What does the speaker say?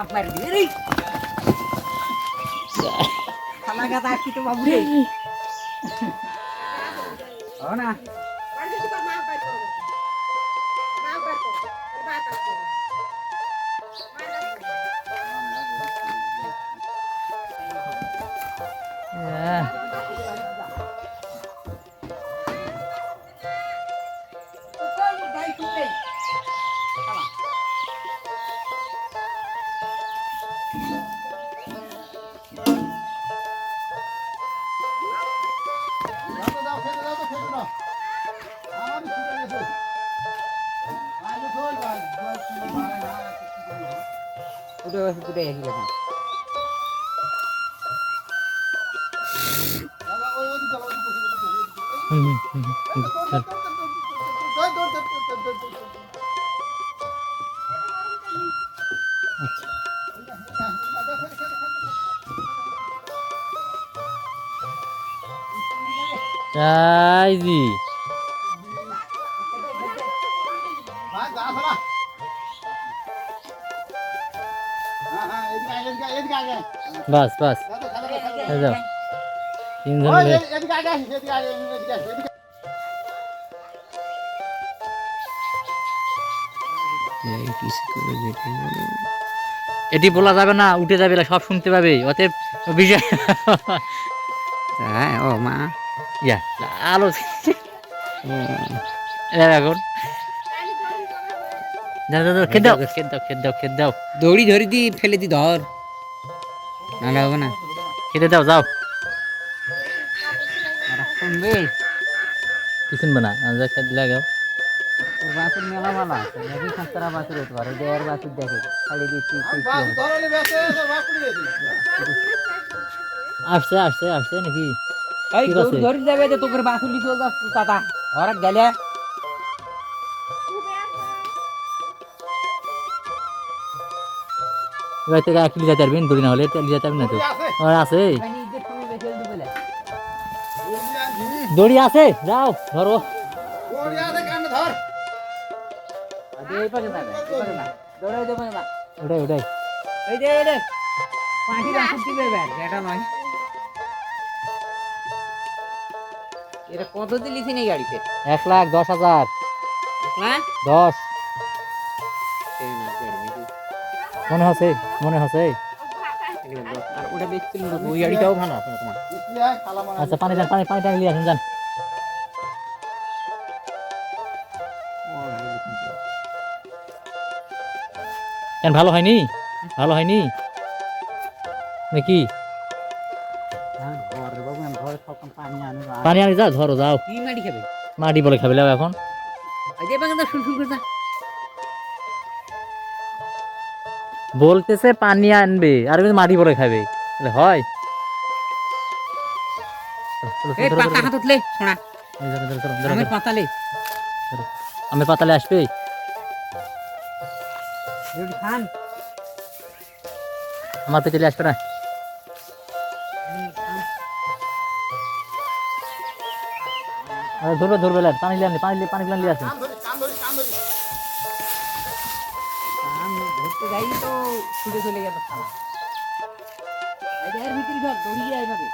আপনার রে খালা গাদা কি তো বাবু রে ও না udah ya kita Cái gì? बस बस जाओ तीन जन ले এটি বলা যাবে না উঠে যাবে সব শুনতে পাবে অতএব বিষয় হ্যাঁ ও মা ইয়া আলো এখন খেদ দাও খেদ দাও খেদ দাও খেদ দাও দড়ি ধরে দি ফেলে দি ধর নালে হবে না খেতে দাও যাও শুনবে কি শুনবে না যা খেত লাগাও তোর বাসুর মেলা মালা দেখি সাতটা বাসুর হতে পারে দেড় বাসুর দেখে খালি দিচ্ছি আসছে আসছে আসছে নাকি এই দৌড় ধরে যাবে তো তোর বাসুর লিখে যা দাদা ঘরে গেলে এবার থেকে এক লিয়ে যেতে পারবেন দড়ি না হলে লিয়ে যেতে পারবেন না তো আর আছে দড়ি আছে যাও ধরো ওটাই ওটাই এটা কত দিলিছি নেই গাড়িতে 1,10,000 1,00,000 10 মনে হচ্ছে মনে হচ্ছে আর ওটা দেখছিল ওই গাড়িটাও ভালো আছে তোমার আচ্ছা পানি যান পানি পানি টানি নিয়ে আসেন যান কেন ভালো হয়নি ভালো হয়নি নাকি পানি আনি যাও ধরো যাও কি মাটি খাবে মাটি বলে খাবে এখন আজে বাগান শুন শুন করে বলতেছে পানি আনবে আর মাটি বলে খাবে তাহলে হয় এই পাতা হাত উঠলে শোনা আমের পাতালে আমের পাতালে আসবে যদি খান আমার তো চলে আসবে না ধরবে ধরবে পানি লিয়ে পানি পানি লিয়ে আসেন ধরতে যাই তো ছুটে চলে যাবে খালা এর ভিতরে ধর দড়িয়ে আইভাবে